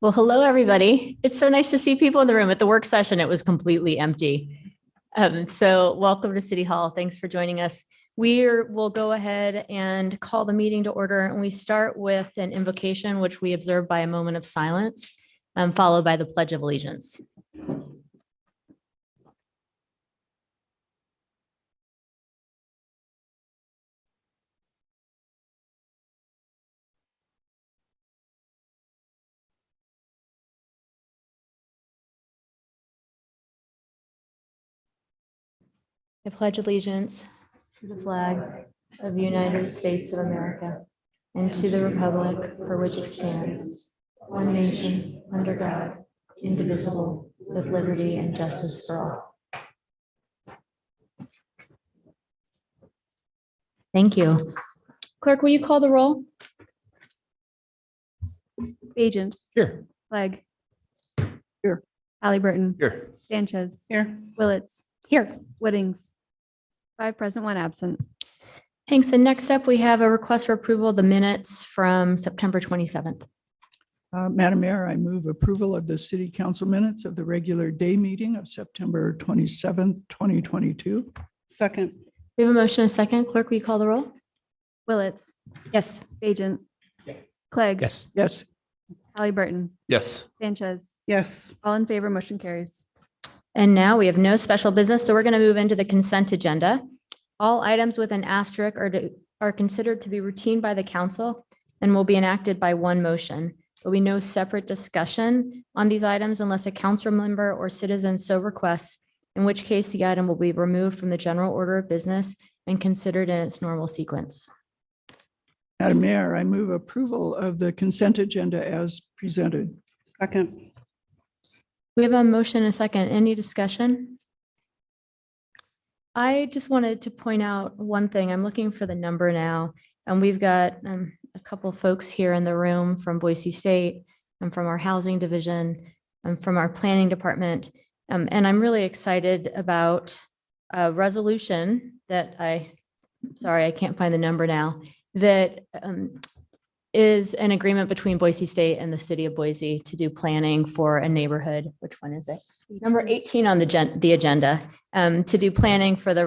Well, hello, everybody. It's so nice to see people in the room. At the work session, it was completely empty. So welcome to City Hall. Thanks for joining us. We'll go ahead and call the meeting to order. And we start with an invocation, which we observe by a moment of silence, followed by the Pledge of Allegiance. I pledge allegiance to the flag of the United States of America and to the republic for which it stands, one nation, under God, indivisible, with liberty and justice for all. Thank you. Clerk, will you call the roll? Agent. Here. Flag. Here. Halliburton. Here. Sanchez. Here. Willits. Here. Whittings. 5 present, 1 absent. Thanks. And next up, we have a request for approval of the minutes from September 27th. Madam Mayor, I move approval of the city council minutes of the regular day meeting of September 27th, 2022. Second. We have a motion and a second. Clerk, will you call the roll? Willits. Yes. Agent. Clegg. Yes. Yes. Halliburton. Yes. Sanchez. Yes. All in favor, motion carries. And now we have no special business, so we're going to move into the consent agenda. All items with an asterisk are considered to be routine by the council and will be enacted by one motion. There will be no separate discussion on these items unless a council member or citizen so requests, in which case the item will be removed from the general order of business and considered in its normal sequence. Madam Mayor, I move approval of the consent agenda as presented. Second. We have a motion and a second. Any discussion? I just wanted to point out one thing. I'm looking for the number now, and we've got a couple of folks here in the room from Boise State and from our housing division and from our planning department. And I'm really excited about a resolution that I can't find the number now, that is an agreement between Boise State and the city of Boise to do planning for a neighborhood. Which one is it? Number 18 on the agenda, to do planning for the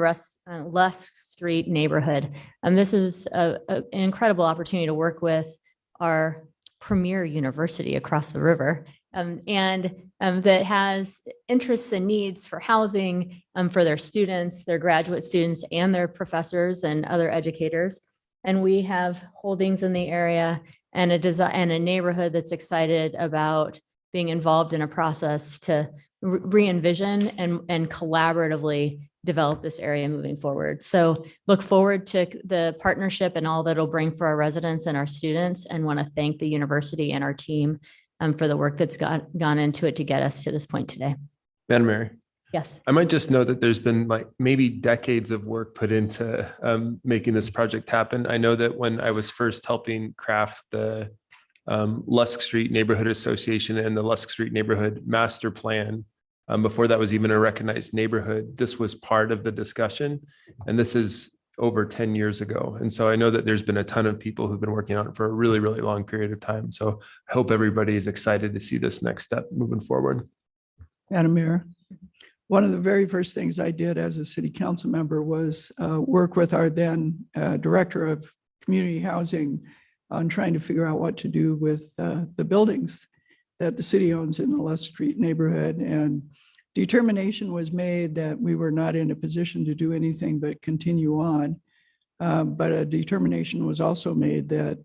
Lusk Street neighborhood. This is an incredible opportunity to work with our premier university across the river, and that has interests and needs for housing for their students, their graduate students, and their professors and other educators. And we have holdings in the area and a neighborhood that's excited about being involved in a process to re-envision and collaboratively develop this area moving forward. So look forward to the partnership and all that it'll bring for our residents and our students, and want to thank the university and our team for the work that's gone into it to get us to this point today. Madam Mayor, Yes. I might just note that there's been like maybe decades of work put into making this project happen. I know that when I was first helping craft the Lusk Street Neighborhood Association and the Lusk Street Neighborhood Master Plan, before that was even a recognized neighborhood, this was part of the discussion. And this is over 10 years ago. And so I know that there's been a ton of people who've been working on it for a really, really long period of time. So I hope everybody is excited to see this next step moving forward. Madam Mayor, one of the very first things I did as a city council member was work with our then director of community housing on trying to figure out what to do with the buildings that the city owns in the Lusk Street neighborhood. And determination was made that we were not in a position to do anything but continue on. But a determination was also made that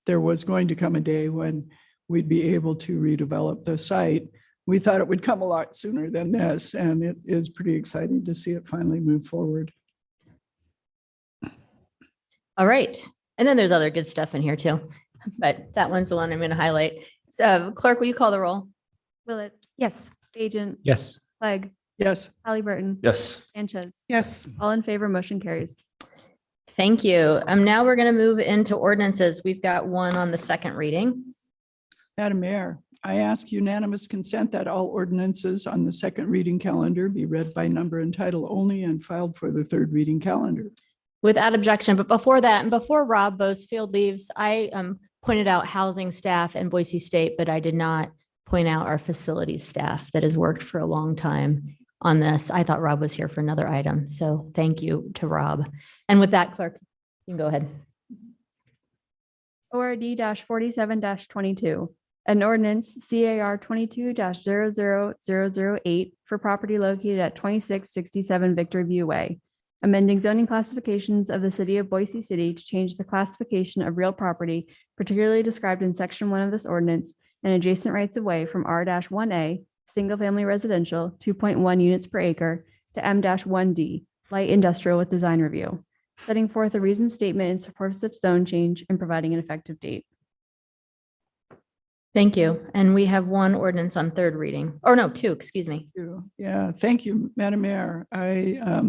there was going to come a day when we'd be able to redevelop the site. We thought it would come a lot sooner than this, and it is pretty exciting to see it finally move forward. All right. And then there's other good stuff in here too, but that one's the one I'm going to highlight. So clerk, will you call the roll? Willits. Yes. Agent. Yes. Clegg. Yes. Halliburton. Yes. Sanchez. Yes. All in favor, motion carries. Thank you. Now we're going to move into ordinances. We've got one on the second reading. Madam Mayor, I ask unanimous consent that all ordinances on the second reading calendar be read by number and title only and filed for the third reading calendar. Without objection. But before that, and before Rob Bosefield leaves, I pointed out housing staff and Boise State, but I did not point out our facilities staff that has worked for a long time on this. I thought Rob was here for another item, so thank you to Rob. And with that, clerk, you can go ahead. ORD 47-22, an ordinance CAR 22-00008 for property located at 2667 Victory View Way, amending zoning classifications of the city of Boise City to change the classification of real property, particularly described in section 1 of this ordinance, and adjacent rights of way from R-1A, single-family residential, 2.1 units per acre, to M-1D, light industrial with design review, setting forth a reasoned statement in support of such zone change and providing an effective date. Thank you. And we have one ordinance on third reading, or no, two, excuse me. Yeah, thank you, Madam Mayor. I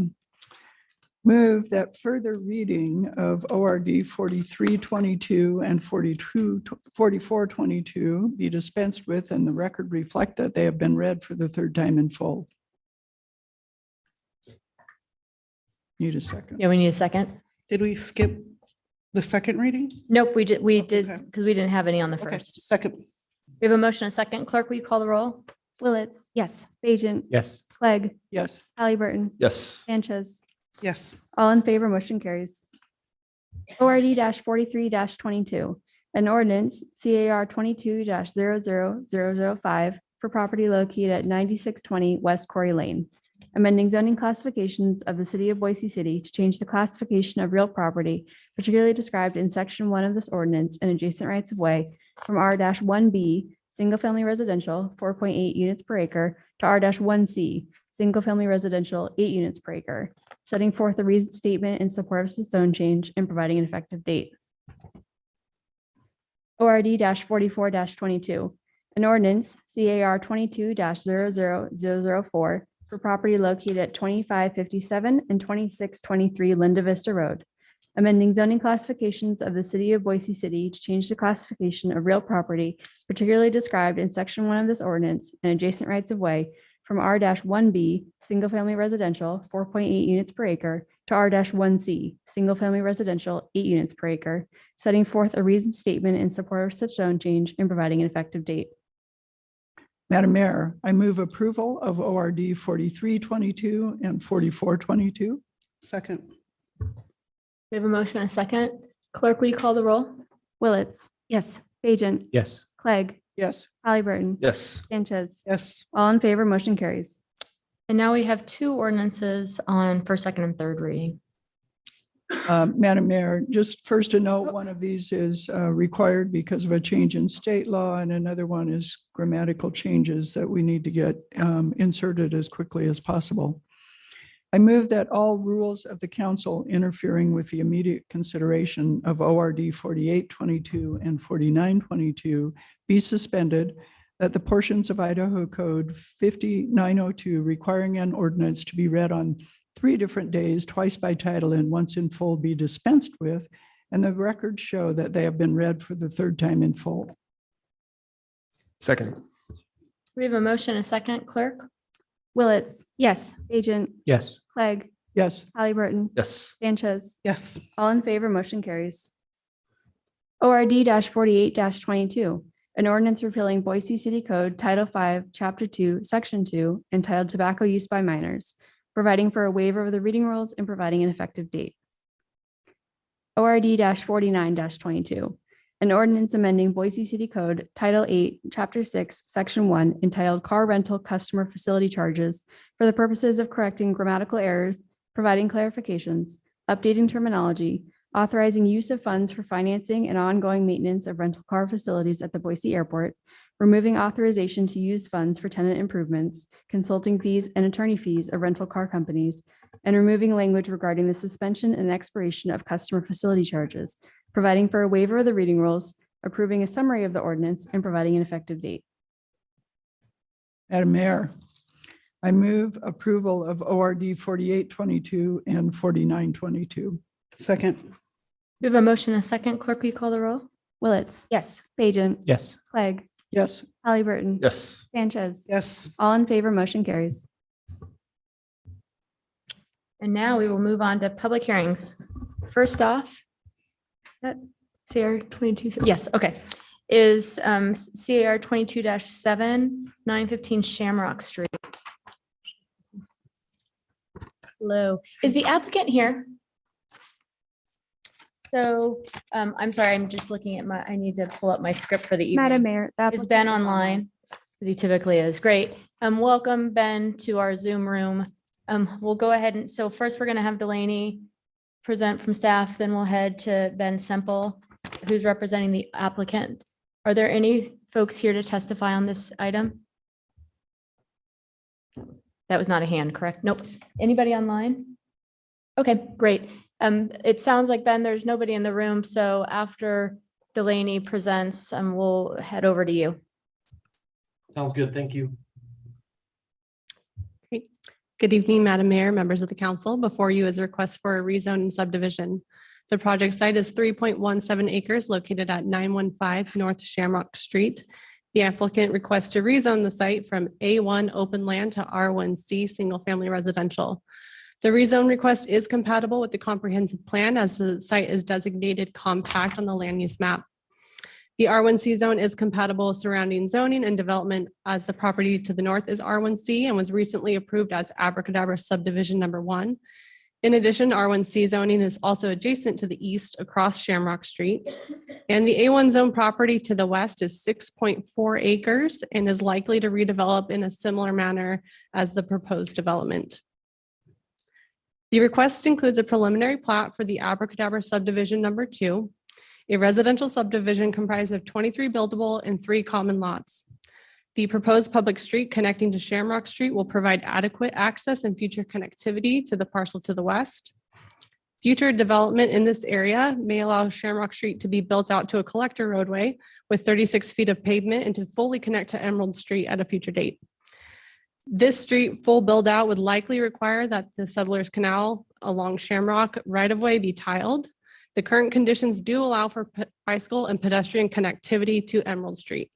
move that further reading of ORD 4322 and 4422 be dispensed with and the record reflect that they have been read for the third time in full. Need a second? Yeah, we need a second. Did we skip the second reading? Nope, we did, Okay. because we didn't have any on the Okay, first. second. We have a motion, a second. Clerk, will you call the roll? Willetts. Yes. Bajent. Yes. Clegg. Yes. Halliburton. Yes. Sanchez. Yes. All in favor, motion carries. ORD 43-22, an ordinance CAR 22-00005 for property located at 9620 West Quarry Lane, amending zoning classifications of the city of Boise City to change the classification of real property, particularly described in section 1 of this ordinance and adjacent rights of way from R-1B, single-family residential, 4.8 units per acre, to R-1C, single-family residential, 8 units per acre, setting forth a reasoned statement in support of such zone change and providing an effective date. ORD 44-22, an ordinance CAR 22-00004 for property located at 2557 and 2623 Linda Vista Road, amending zoning classifications of the city of Boise City to change the classification of real property, particularly described in section 1 of this ordinance and adjacent rights of way from R-1B, single-family residential, 4.8 units per acre, to R-1C, single-family residential, 8 units per acre, setting forth a reasoned statement in support of such zone change and providing an effective date. Madam Mayor, I move approval of ORD 4322 and 4422. Second. We have a motion, a second. Clerk, will you call the roll? Willetts. Yes. Bajent. Yes. Clegg. Yes. Halliburton. Yes. Sanchez. Yes. All in favor, motion carries. And now we have two ordinances on first, second, and third reading. Madam Mayor, just first to note, one of these is required because of a change in state law, and another one is grammatical changes that we need to get inserted as quickly as possible. I move that all rules of the council interfering with the immediate consideration of ORD 4822 and 4922 be suspended, that the portions of Idaho Code 5902 requiring an ordinance to be read on 3 different days, twice by title and once in full, be dispensed with, and the records show that they have been read for the third time in full. Second. We have a motion, a second. Clerk? Willetts. Yes. Bajent. Yes. Clegg. Yes. Halliburton. Yes. Sanchez. Yes. All in favor, motion carries. ORD 48-22, an ordinance repealing Boise City Code Title 5, Chapter 2, Section 2, entitled Tobacco Use by Minors, providing for a waiver of the reading rules and providing an effective date. ORD 49-22, an ordinance amending Boise City Code Title 8, Chapter 6, Section 1, entitled Car Rental Customer Facility Charges for the purposes of correcting grammatical errors, providing clarifications, updating terminology, authorizing use of funds for financing and ongoing maintenance of rental car facilities at the Boise Airport, removing authorization to use funds for tenant improvements, consulting fees and attorney fees of rental car companies, and removing language regarding the suspension and expiration of customer facility charges, providing for a waiver of the reading rules, approving a summary of the ordinance, and providing an effective date. Madam Mayor, I move approval of ORD 4822 and 4922. Second. We have a motion, a second. Clerk, will you call the roll? Willetts. Yes. Bajent. Yes. Clegg. Yes. Halliburton. Yes. Sanchez. Yes. All in favor, motion carries. And now we will move on to public hearings. First off, CR 22, yes, okay. Is CAR 22-7, 915 Shamrock Street. Hello, is the applicant here? So, I'm sorry, I'm just looking at I need to pull up my script for the evening. Madam Mayor. the Is Ben applicant online? As he typically is. Great. Welcome, Ben, to our Zoom room. We'll go ahead and, so first we're gonna have Delaney present from staff, then we'll head to Ben Semple, who's representing the applicant. Are there any folks here to testify on this item? That was not a hand, correct? Nope. Anybody online? Okay, great. It sounds like, Ben, there's nobody in the room, so after Delaney presents, we'll head over to you. Sounds good. Thank you. Great. Good evening, Madam Mayor, members of the council. Before you is a request for a rezone and subdivision. The project site is 3.17 acres located at 915 North Shamrock Street. The applicant requests to rezone the site from A1 open land to R1C single family residential. The rezone request is compatible with the comprehensive plan as the site is designated compact on the land use map. The R1C zone is compatible with surrounding zoning and development as the property to the north is R1C and was recently approved as Abracadabra subdivision number 1. In addition, R1C zoning is also adjacent to the east across Shamrock Street. And the A1 zone property to the west is 6.4 acres and is likely to redevelop in a similar manner as the proposed development. The request includes a preliminary plat for the Abracadabra subdivision number 2, a residential subdivision comprised of 23 buildable and 3 common lots. The proposed public street connecting to Shamrock Street will provide adequate access and future connectivity to the parcel to the west. Future development in this area may allow Shamrock Street to be built out to a collector roadway with 36 feet of pavement and to fully connect to Emerald Street at a future date. This street full build out would likely require that the Settlers Canal along Shamrock right-of-way be tiled. The current conditions do allow for bicycle and pedestrian connectivity to Emerald Street.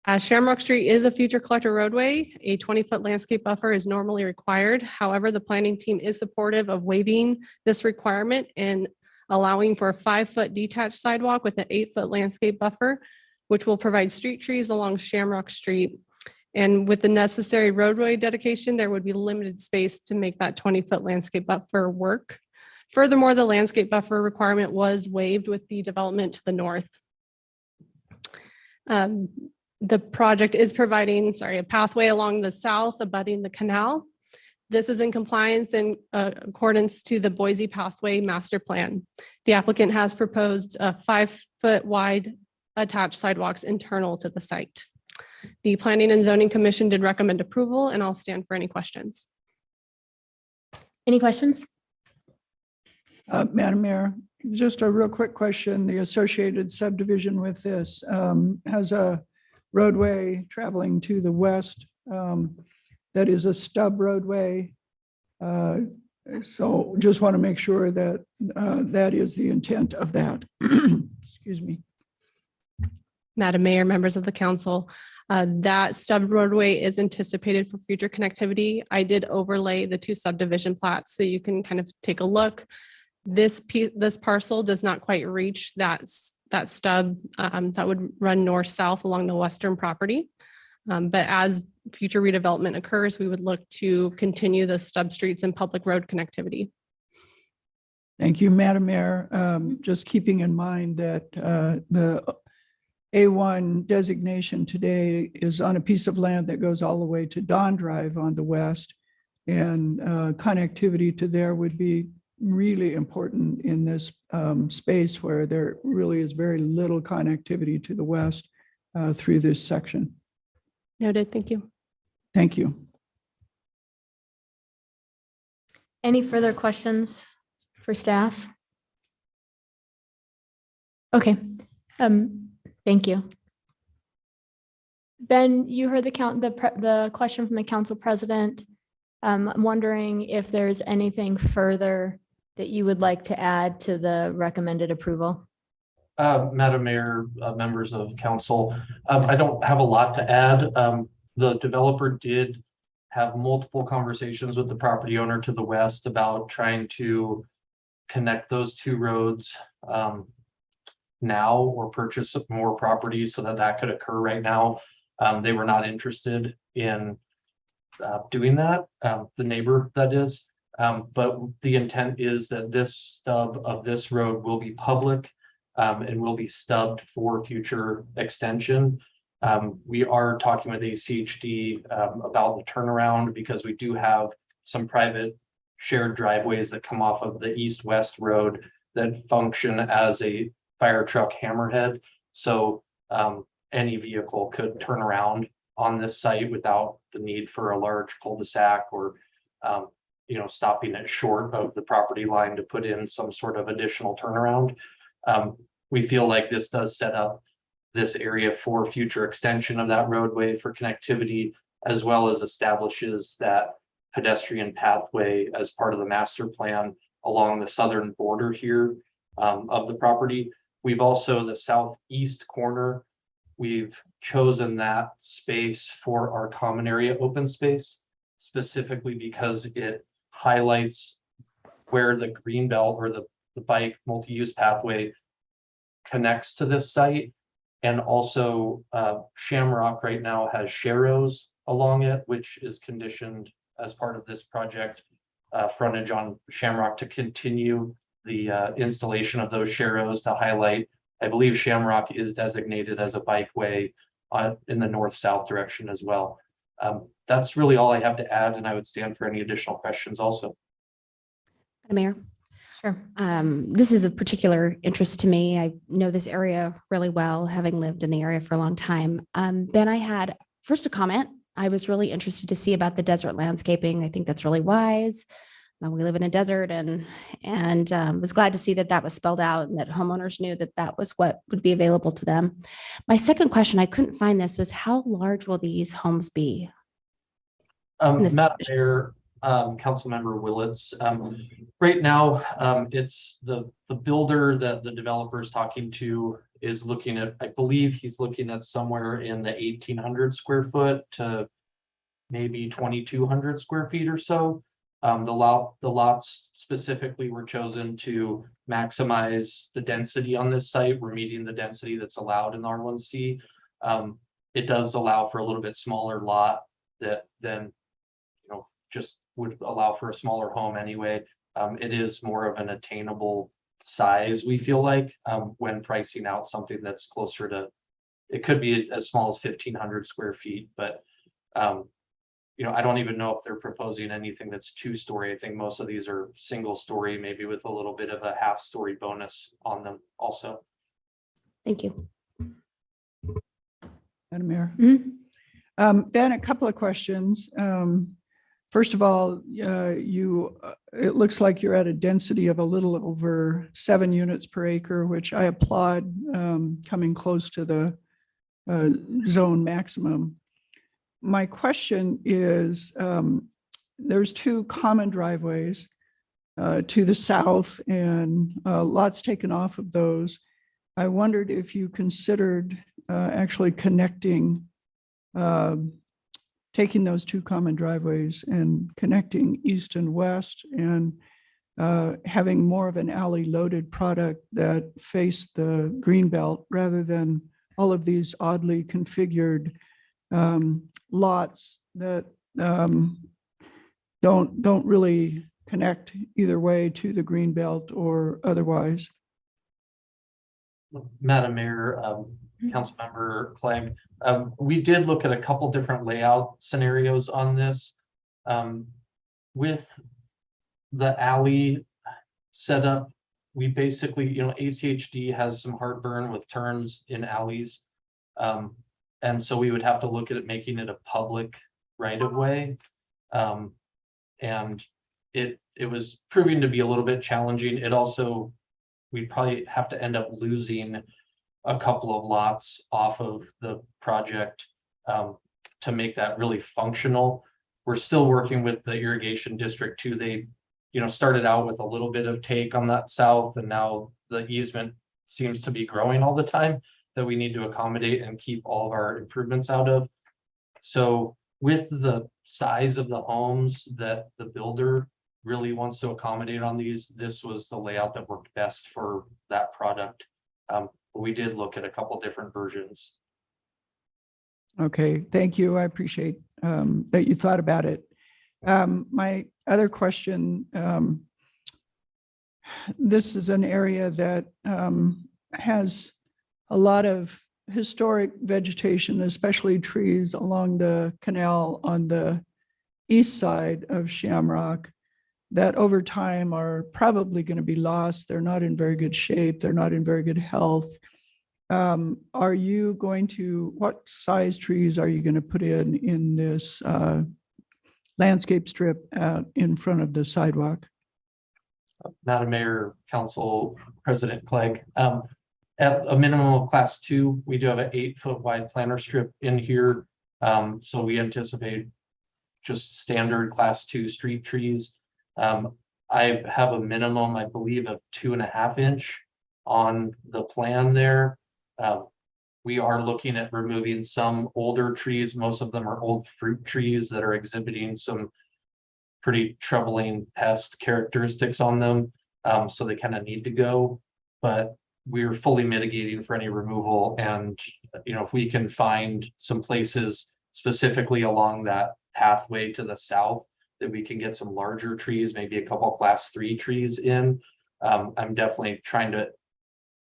As Shamrock Street is a future collector roadway, a 20-foot landscape buffer is normally required. However, the planning team is supportive of waiving this requirement and allowing for a 5-foot detached sidewalk with an 8-foot landscape buffer, which will provide street trees along Shamrock Street. And with the necessary roadway dedication, there would be limited space to make that 20-foot landscape buffer work. Furthermore, the landscape buffer requirement was waived with the development to the north. The project is providing, a pathway along the south abutting the canal. This is in compliance in accordance to the Boise Pathway Master Plan. The applicant has proposed 5-foot wide attached sidewalks internal to the site. The Planning and Zoning Commission did recommend approval, and I'll stand for any questions. Any questions? Madam Mayor, just a real quick question. The associated subdivision with this has a roadway traveling to the west that is a stub roadway. So just want to make sure that that is the intent of that. Excuse me. Madam Mayor, members of the council, that stub roadway is anticipated for future connectivity. I did overlay the 2 subdivision plats so you can kind of take a look. This parcel does not quite reach that stub that would run north-south along the western property. But as future redevelopment occurs, we would look to continue the stub streets and public road connectivity. Thank you, Madam Mayor. Just keeping in mind that the A1 designation today is on a piece of land that goes all the way to Don Drive on the west, and connectivity to there would be really important in this space where there really is very little connectivity to the west through this section. Noted. Thank you. Thank you. Any further questions for staff? Okay, thank you. Ben, you heard the question from the council president. I'm wondering if there's anything further that you would like to add to the recommended approval. Madam Mayor, members of council, I don't have a lot to add. The developer did have multiple conversations with the property owner to the west about trying to connect those 2 roads. now or purchase more property so that that could occur right now. They were not interested in doing that, the neighbor that is. But the intent is that this stub of this road will be public and will be stubbed for future extension. We are talking with ACHD about the turnaround because we do have some private shared driveways that come off of the east-west road that function as a fire truck hammerhead. So any vehicle could turn around on this site without the need for a large cul-de-sac or stopping it short of the property line to put in some sort of additional turnaround. We feel like this does set up this area for future extension of that roadway for connectivity, as well as establishes that pedestrian pathway as part of the master plan along the southern border here of the property. We've also, the southeast corner, we've chosen that space for our common area open space, specifically because it highlights where the green belt or the bike multi-use pathway connects to this site. And also Shamrock right now has sharrows along it, which is conditioned as part of this project frontage on Shamrock to continue the installation of those sharrows to highlight. I believe Shamrock is designated as a bikeway in the north-south direction as well. That's really all I have to add, and I would stand for any additional questions also. Madam Mayor, Sure. this is of particular interest to me. I know this area really well, having lived in the area for a long time. Ben, I had first a comment. I was really interested to see about the desert landscaping. I think that's really wise. We live in a desert and was glad to see that that was spelled out and that homeowners knew that that was what would be available to them. My second question, I couldn't find this, was how large will these homes be? Madam Mayor, Councilmember Willits, right now, it's the builder that the developer is talking to is looking at, I believe he's looking at somewhere in the 1,800 square foot to maybe 2,200 square feet or so. The lots specifically were chosen to maximize the density on this site. We're meeting the density that's allowed in R1C. It does allow for a little bit smaller lot that then, just would allow for a smaller home anyway. It is more of an attainable size, we feel like, when pricing out something that's closer to, it could be as small as 1,500 square feet, but I don't even know if they're proposing anything that's 2-story. I think most of these are single story, maybe with a little bit of a half-story bonus on them also. Thank you. Madam Mayor. Mhm. Ben, a couple of questions. First of all, it looks like you're at a density of a little over 7 units per acre, which I applaud, coming close to the zone maximum. My question is, there's 2 common driveways to the south and lots taken off of those. I wondered if you considered actually connecting, taking those 2 common driveways and connecting east and west and having more of an alley loaded product that faced the green belt rather than all of these oddly configured lots that don't really connect either way to the green belt or otherwise. Madam Mayor, Councilmember Clegg, we did look at a couple different layout scenarios on this. With the alley setup, we basically, ACHD has some heartburn with turns in alleys. And so we would have to look at it, making it a public right of way. And it was proving to be a little bit challenging. It also, we'd probably have to end up losing a couple of lots off of the project to make that really functional. We're still working with the irrigation district too. They, started out with a little bit of take on that south, and now the easement seems to be growing all the time that we need to accommodate and keep all of our improvements out of. So with the size of the homes that the builder really wants to accommodate on these, this was the layout that worked best for that product. We did look at a couple different versions. Okay, thank you. I appreciate that you thought about it. My other question, this is an area that has a lot of historic vegetation, especially trees along the canal on the east side of Shamrock that over time are probably going to be lost. They're not in very good shape. They're not in very good health. Are you going to, what size trees are you going to put in this landscape strip out in front of the sidewalk? Madam Mayor, Council President Clegg, at a minimum of class 2, we do have an 8-foot wide planter strip in here. So we anticipate just standard class 2 street trees. I have a minimum, I believe, of 2.5 inch on the plan there. We are looking at removing some older trees. Most of them are old fruit trees that are exhibiting some pretty troubling pest characteristics on them. So they kind of need to go, but we're fully mitigating for any removal. And, you know, if we can find some places specifically along that pathway to the south that we can get some larger trees, maybe a couple class 3 trees in, I'm definitely trying to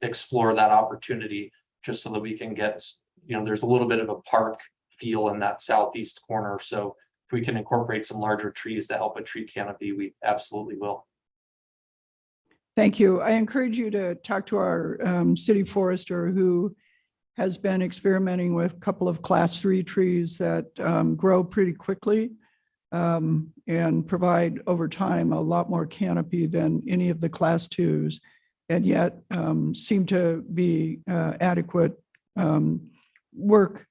explore that opportunity just so that we can get, you know, there's a little bit of a park feel in that southeast corner. So if we can incorporate some larger trees to help a tree canopy, we absolutely will. Thank you. I encourage you to talk to our city forester who has been experimenting with a couple of class 3 trees that grow pretty quickly and provide over time a lot more canopy than any of the class 2s, and yet seem to be adequate work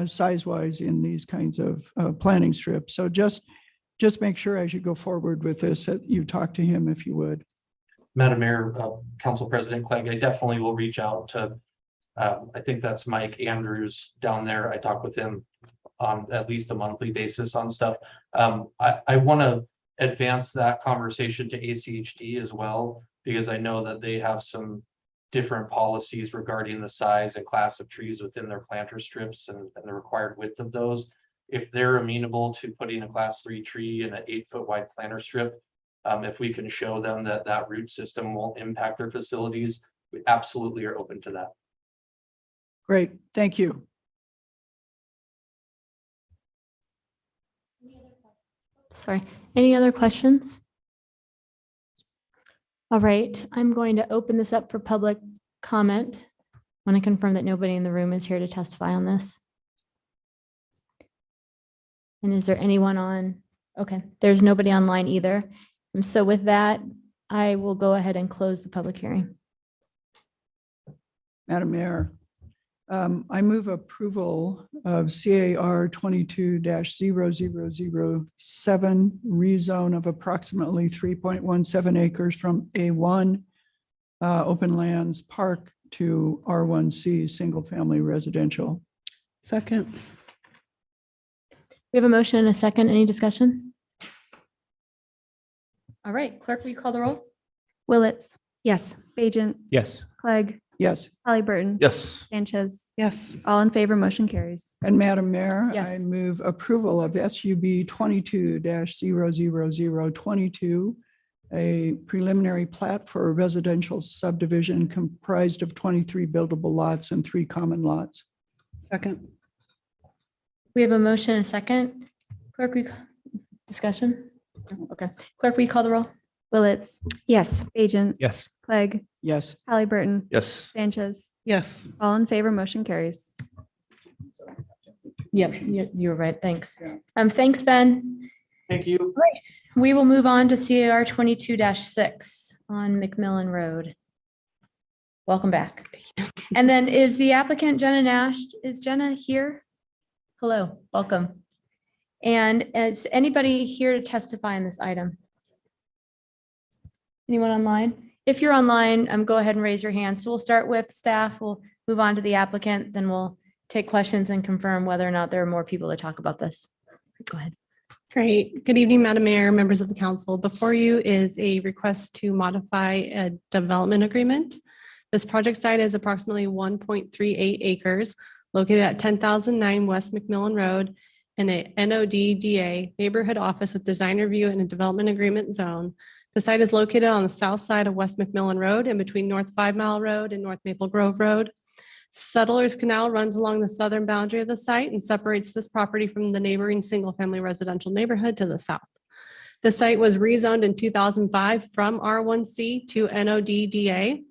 size-wise in these kinds of planting strips. So just make sure as you go forward with this that you talk to him if you would. Madam Mayor, Council President Clegg, I definitely will reach out to, I think that's Mike Andrews down there. I talk with him on at least a monthly basis on stuff. I want to advance that conversation to ACHD as well, because I know that they have some different policies regarding the size and class of trees within their planter strips and the required width of those. If they're amenable to putting a class 3 tree in an 8-foot wide planter strip, if we can show them that that root system won't impact their facilities, we absolutely are open to that. Great, thank you. Sorry, any other questions? All right, I'm going to open this up for public comment. I want to confirm that nobody in the room is here to testify on this. And is there anyone on? Okay, there's nobody online either. And so with that, I will go ahead and close the public hearing. Madam Mayor, I move approval of CAR 22-0007 rezone of approximately 3.17 acres from A1 open lands park to R1C single family residential. Second. We have a motion and a second. Any discussion? All right, clerk, will you call the roll? Willetts, Yes. Bajent, Yes. Clegg, Yes, Halliburton. Yes. Sanchez, Yes. all in favor, motion carries. and Madam Mayor, I Yes. move approval of SUB 22-00022, a preliminary plat for a residential subdivision comprised of 23 buildable lots and 3 common lots. Second. We have a motion and a second. Clerk, we discussion? Okay, clerk, will you call the roll? Willetts, Yes. Bajent, Yes. Clegg, Yes, Halliburton, Yes. Sanchez, Yes. all in favor, motion carries. Yep, you're right. Thanks. Thanks, Ben. Thank you. We will move on to CAR 22-6 on McMillan Road. Welcome back. And then is the applicant Jenna Nash? Is Jenna here? Hello, welcome. And is anybody here to testify on this item? Anyone online? If you're online, go ahead and raise your hand. So we'll start with staff. We'll move on to the applicant, then we'll take questions and confirm whether or not there are more people to talk about this. Go ahead. Great. Good evening, Madam Mayor, members of the council. Before you is a request to modify a development agreement This project site is approximately 1.38 acres located at 10,009 West McMillan Road in a NODDA neighborhood office with design review and a development agreement zone. The site is located on the south side of West McMillan Road in between North 5 Mile Road and North Maple Grove Road. Settlers Canal runs along the southern boundary of the site and separates this property from the neighboring single-family residential neighborhood to the south. The site was rezoned in 2005 from R1C to NODDA.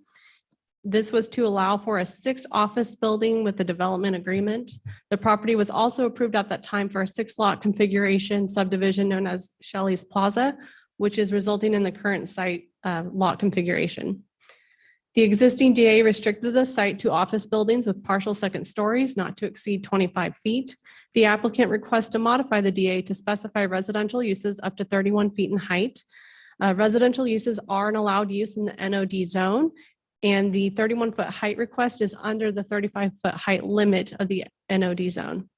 This was to allow for a 6-office building with the development agreement. The property was also approved at that time for a 6-lot configuration subdivision known as Shelley's Plaza, which is resulting in the current site lot configuration. The existing DA restricted the site to office buildings with partial second stories not to exceed 25 feet. The applicant requests to modify the DA to specify residential uses up to 31 feet in height. Residential uses are an allowed use in the NOD zone, and the 31-foot height request is under the 35-foot height limit of the NOD zone.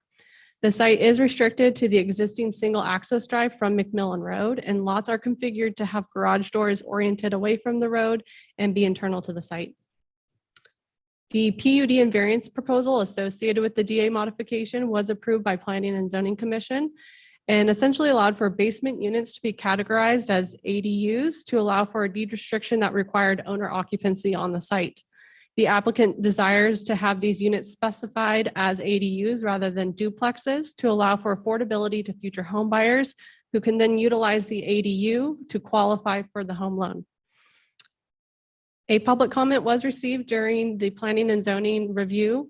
The site is restricted to the existing single access drive from McMillan Road, and lots are configured to have garage doors oriented away from the road and be internal to the site. The PUD and variance proposal associated with the DA modification was approved by Planning and Zoning Commission and essentially allowed for basement units to be categorized as ADUs to allow for a deed restriction that required owner occupancy on the site. The applicant desires to have these units specified as ADUs rather than duplexes to allow for affordability to future home buyers who can then utilize the ADU to qualify for the home loan. A public comment was received during the planning and zoning review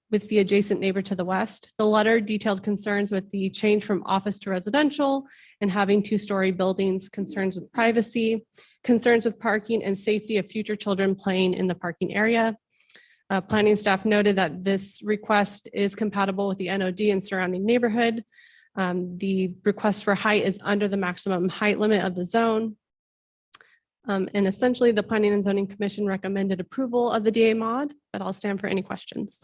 with the adjacent neighbor to the west. The letter detailed concerns with the change from office to residential and having 2-story buildings, concerns with privacy, concerns with parking and safety of future children playing in the parking area. Planning staff noted that this request is compatible with the NOD and surrounding neighborhood. The request for height is under the maximum height limit of the zone. And essentially the Planning and Zoning Commission recommended approval of the DA mod, but I'll stand for any questions.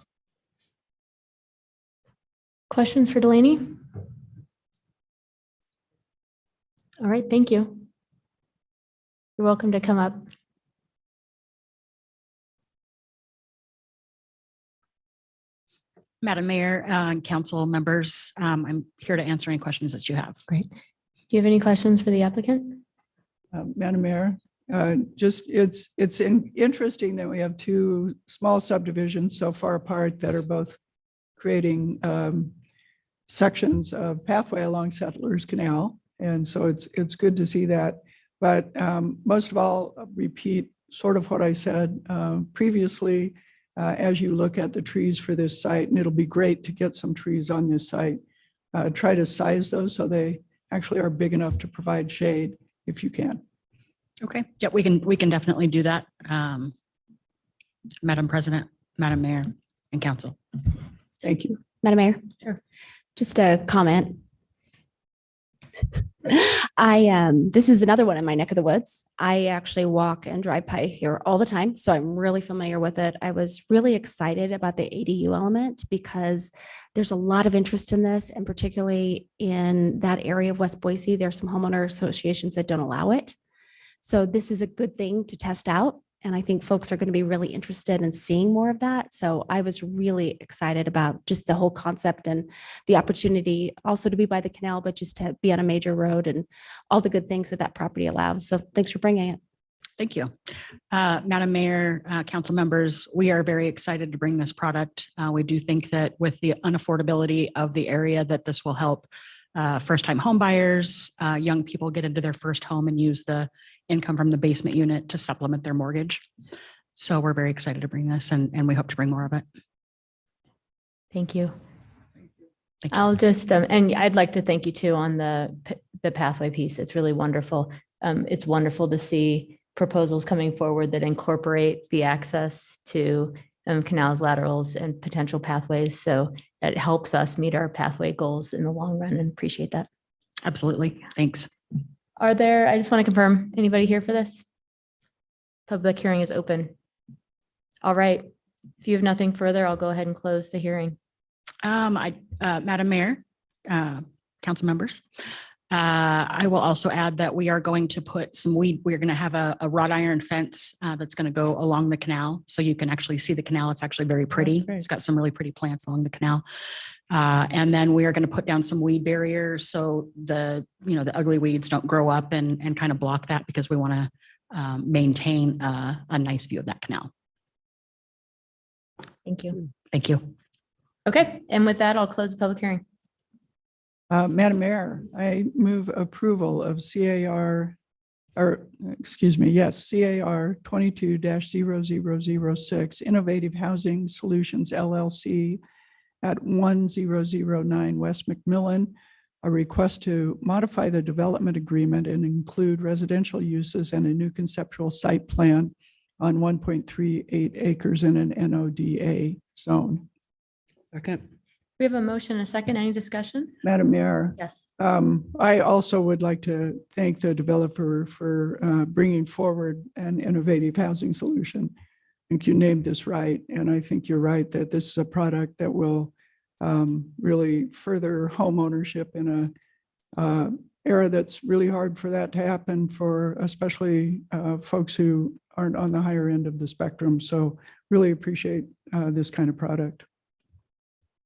Questions for Delaney? All right, thank you. You're welcome to come up. Madam Mayor and council members, I'm here to answer any questions that you have. Great. Do you have any questions for the applicant? Madam Mayor, it's interesting that we have 2 small subdivisions so far apart that are both creating sections of pathway along Settlers Canal. And so it's good to see that. But most of all, repeat sort of what I said previously, as you look at the trees for this site, and it'll be great to get some trees on this site. Try to size those so they actually are big enough to provide shade if you can. Okay. Yeah, we can definitely do that. Madam President, Madam Mayor, and council. Thank you. Madam Mayor? Sure. Just a comment. This is another one in my neck of the woods. I actually walk and drive by here all the time, so I'm really familiar with it. I was really excited about the ADU element because there's a lot of interest in this, and particularly in that area of West Boise, there are some homeowner associations that don't allow it. So this is a good thing to test out. And I think folks are going to be really interested in seeing more of that. So I was really excited about just the whole concept and the opportunity also to be by the canal, but just to be on a major road and all the good things that that property allows. So thanks for bringing it. Thank you. Madam Mayor, council members, we are very excited to bring this product. We do think that with the unaffordability of the area that this will help first-time home buyers, young people get into their first home and use the income from the basement unit to supplement their mortgage. So we're very excited to bring this and we hope to bring more of it. Thank you. Thank you. I'll just, and I'd like to thank you too on the pathway piece. It's really wonderful. It's wonderful to see proposals coming forward that incorporate the access to canals, laterals, and potential pathways. So that helps us meet our pathway goals in the long run, and appreciate that. Absolutely. Thanks. Are there, I just want to confirm, anybody here for this? Public hearing is open. All right. If you have nothing further, I'll go ahead and close the hearing. Madam Mayor, council members, I will also add that we are going to put some weed. We're going to have a wrought iron fence that's going to go along the canal. So you can actually see the canal. It's actually very pretty. great. It's got some really pretty plants along the canal. And then we are going to put down some weed barriers. So the ugly weeds don't grow up and kind of block that, because we want to maintain a nice view of that canal. Thank you. Thank you. Okay, and with that, I'll close the public hearing. Madam Mayor, I move approval of CAR 22-0006 Innovative Housing Solutions LLC at 1009 West McMillan, a request to modify the development agreement and include residential uses and a new conceptual site plan on 1.38 acres in an NODA zone. Second. We have a motion and a second. Any discussion? Madam Mayor, Yes. I also would like to thank the developer for bringing forward an innovative housing solution. I think you named this right, and I think you're right that this is a product that will really further home ownership in a era that's really hard for that to happen for especially folks who aren't on the higher end of the spectrum. So really appreciate this kind of product.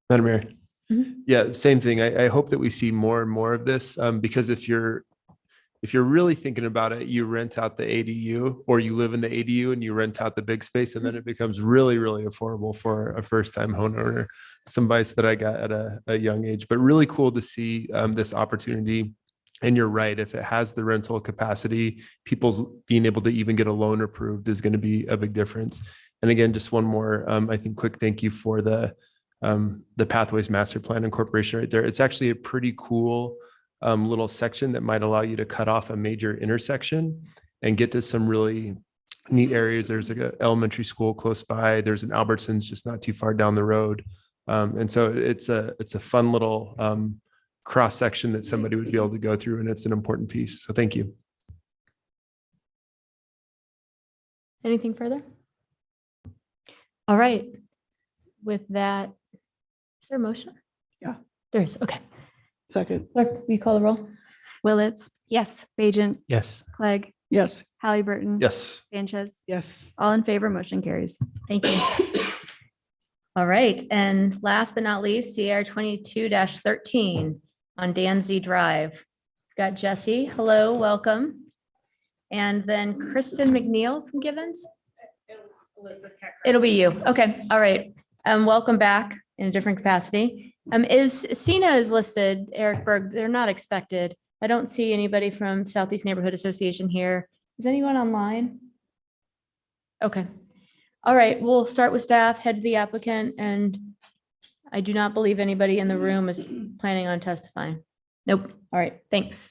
Madam Mayor. Mhm. Yeah, same thing. I hope that we see more and more of this, because if you're really thinking about it, you rent out the ADU, or you live in the ADU and you rent out the big space, and then it becomes really, really affordable for a first-time homeowner. Some advice that I got at a young age, but really cool to see this opportunity. And you're right, if it has the rental capacity, people's being able to even get a loan approved is going to be a big difference. And again, just one more, I think, quick thank you for the Pathways Master Plan incorporation right there. It's actually a pretty cool little section that might allow you to cut off a major intersection and get to some really neat areas. There's like an elementary school close by. There's an Albertsons just not too far down the road. And so it's a fun little cross section that somebody would be able to go through, and it's an important piece. So thank you. Anything further? All right. With that, is there a motion? Yeah. There is. Okay. Second. Clerk, will you call the roll? Willetts, Yes. Bajent, Yes. Clegg, Yes. Halliburton. Yes. Sanchez, Yes. all in favor, motion carries. Thank you. All right, and last but not least, CR 22-13 on Danzy Drive. Got Jesse. Hello, welcome. And then Kristen McNeil from Givens. It'll be you. Okay, all right. Welcome back in a different capacity. Cena is listed, Eric Berg. They're not expected. I don't see anybody from Southeast Neighborhood Association here. Is anyone online? Okay. All right, we'll start with staff, head to the applicant, and I do not believe anybody in the room is planning on testifying. Nope. All right, thanks.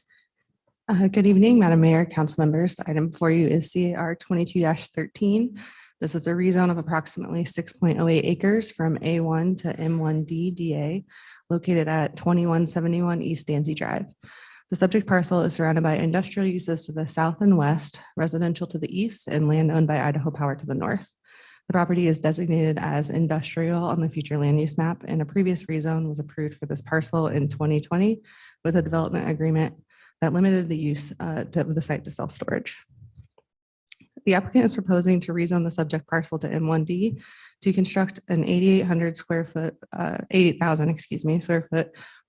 Good evening, Madam Mayor, council members. The item for you is CAR 22-13. This is a rezone of approximately 6.08 acres from A1 to M1D DA located at 2171 East Danzy Drive. The subject parcel is surrounded by industrial uses to the south and west, residential to the east, and land owned by Idaho Power to the north. The property is designated as industrial on the future land use map, and a previous rezone was approved for this parcel in 2020 with a development agreement that limited the use of the site to self-storage. The applicant is proposing to rezone the subject parcel to M1D to construct an 8,000 square foot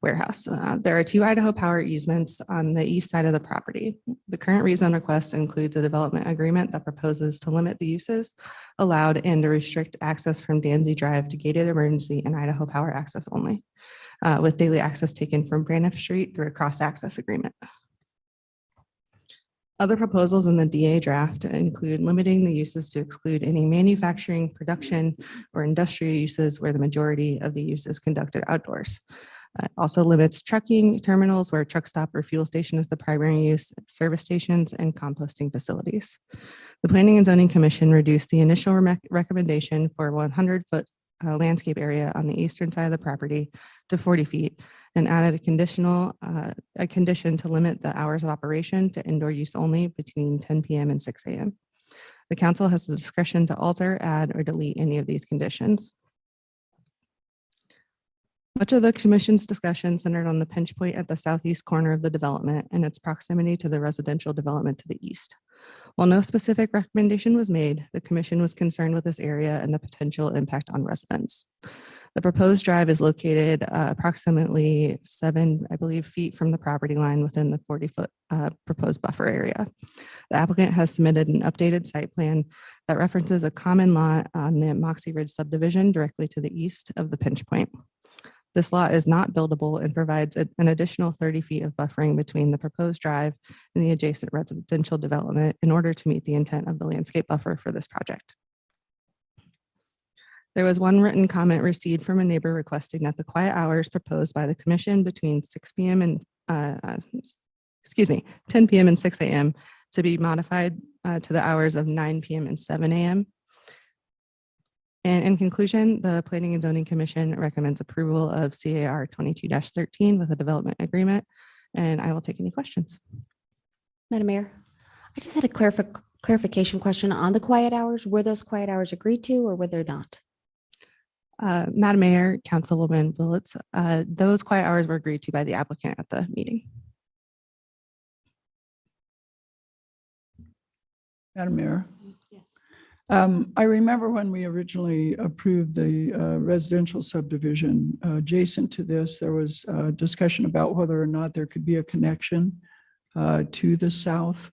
warehouse. There are 2 Idaho Power easements on the east side of the property. The current rezone request includes a development agreement that proposes to limit the uses allowed and to restrict access from Danzy Drive to gated emergency and Idaho Power access only, with daily access taken from Braniff Street through a cross-access agreement. Other proposals in the DA draft include limiting the uses to exclude any manufacturing, production, or industrial uses where the majority of the use is conducted outdoors. Also limits trucking terminals where truck stop or fuel station is the primary use, service stations, and composting facilities. The Planning and Zoning Commission reduced the initial recommendation for 100-foot landscape area on the eastern side of the property to 40 feet and added a condition to limit the hours of operation to indoor use only between 10 p.m. and 6 a.m. The council has the discretion to alter, add, or delete any of these conditions. Much of the commission's discussion centered on the pinch point at the southeast corner of the development and its proximity to the residential development to the east. While no specific recommendation was made, the commission was concerned with this area and the potential impact on residents. The proposed drive is located approximately 7, I believe, feet from the property line within the 40-foot proposed buffer area. The applicant has submitted an updated site plan that references a common lot on the Moxie Ridge subdivision directly to the east of the pinch point. This lot is not buildable and provides an additional 30 feet of buffering between the proposed drive and the adjacent residential development in order to meet the intent of the landscape buffer for this project. There was one written comment received from a neighbor requesting that the quiet hours proposed by the commission between 6 p.m. and 10 p.m. and 6 a.m. to be modified to the hours of 9 p.m. and 7 a.m. And in conclusion, the Planning and Zoning Commission recommends approval of CAR 22-13 with a development agreement. And I will take any questions. Madam Mayor, I just had a clarification question on the quiet hours. Were those quiet hours agreed to or were they not? Madam Mayor, Councilwoman Bullets, those quiet hours were agreed to by the applicant at the meeting. Madam Mayor. I remember when we originally approved the residential subdivision adjacent to this, there was a discussion about whether or not there could be a connection to the south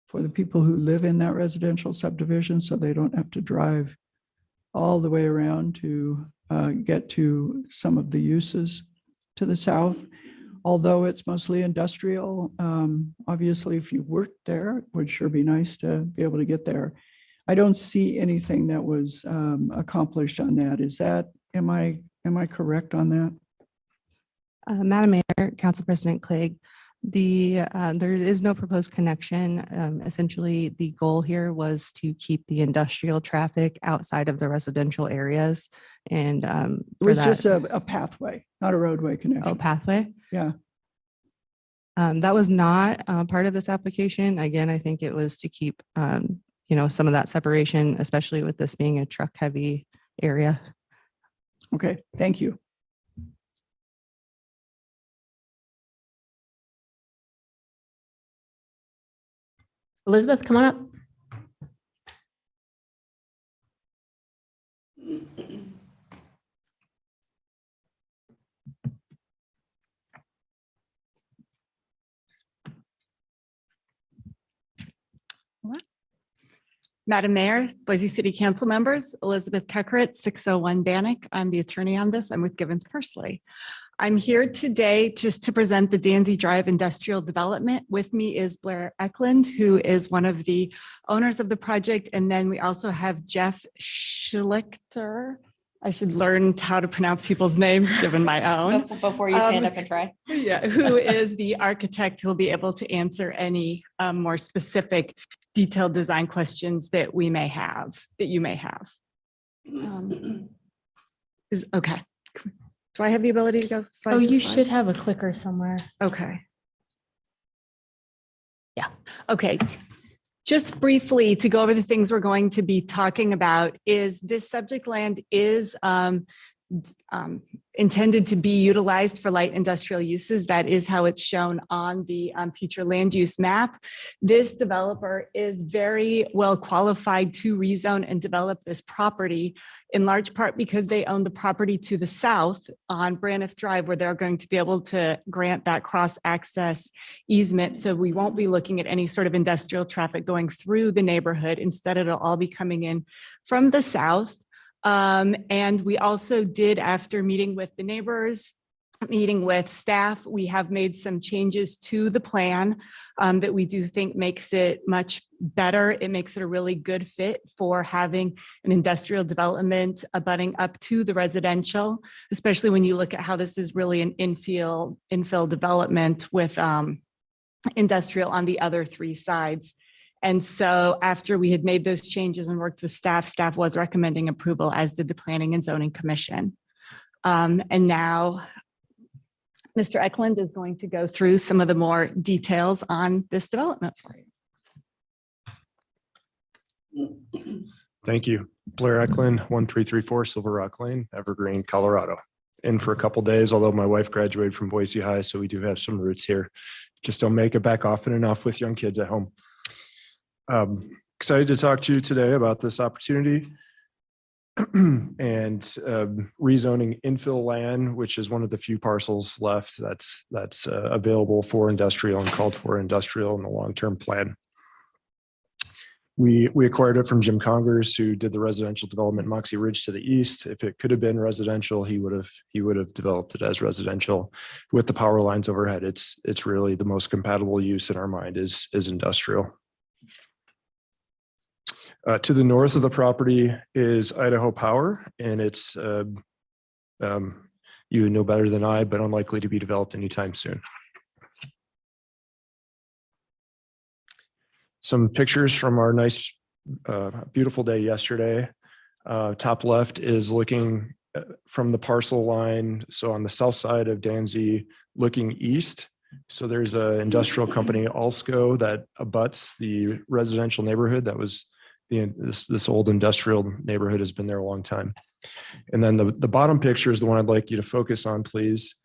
for the people who live in that residential subdivision, so they don't have to drive all the way around to get to some of the uses to the south. Although it's mostly industrial, obviously, if you worked there, it would sure be nice to be able to get there. I don't see anything that was accomplished on that. Is that, am I correct on that? Madam Mayor, Council President Clegg, there is no proposed connection. Essentially, the goal here was to keep the industrial traffic outside of the residential areas. And It was just a pathway, not a roadway connection. Oh, pathway? Yeah. That was not part of this application. Again, I think it was to keep some of that separation, especially with this being a truck heavy area. Okay, thank you. Elizabeth, come on up. Madam Mayor, Boise City Council members, Elizabeth Kekrit, 601 Bannock. I'm the attorney on this. I'm with Givens Pursley. I'm here today just to present the Danzy Drive Industrial Development. With me is Blair Eklund, who is one of the owners of the project. And then we also have Jeff Schlichter. I should learn how to pronounce people's names given my own. Before you stand up and try. Yeah, who is the architect who will be able to answer any more specific detailed design questions that we may have, that you may have. Okay. Do I have the ability to go slide? Oh, to you slide? should have a clicker somewhere. Okay. Yeah, okay. Just briefly to go over the things we're going to be talking about is this subject land is intended to be utilized for light industrial uses. That is how it's shown on the future land use map. This developer is very well qualified to rezone and develop this property, in large part because they own the property to the south on Braniff Drive, where they're going to be able to grant that cross-access easement. So we won't be looking at any sort of industrial traffic going through the neighborhood. Instead, it'll all be coming in from the south. And we also did, after meeting with the neighbors, meeting with staff, we have made some changes to the plan that we do think makes it much better. It makes it a really good fit for having an industrial development abutting up to the residential, especially when you look at how this is really an infill development with industrial on the other three sides. And so after we had made those changes and worked with staff was recommending approval, as did the Planning and Zoning Commission. And now Mr. Eklund is going to go through some of the more details on this development for you. Thank you. Blair Eklund, 1334 Silver Rock Lane, Evergreen, Colorado. in for a couple days, although my wife graduated from Boise High, so we do have some roots here. Just don't make it back often enough with young kids at home. Excited to talk to you today about this opportunity and rezoning infill land, which is one of the few parcels left that's available for industrial and called for industrial in the long-term plan. We acquired it from Jim Congers, who did the residential development Moxie Ridge to the east. If it could have been residential, he would have developed it as residential with the power lines overhead. It's really the most compatible use in our mind is industrial. To the north of the property is Idaho Power, and it's you know better than I, but unlikely to be developed anytime soon. Some pictures from our nice, beautiful day yesterday. Top left is looking from the parcel line. So on the south side of Danzy, looking east. So there's an industrial company, Alsco, that abuts the residential neighborhood. That was this old industrial neighborhood has been there a long time. And then the bottom picture is the one I'd like you to focus on, please.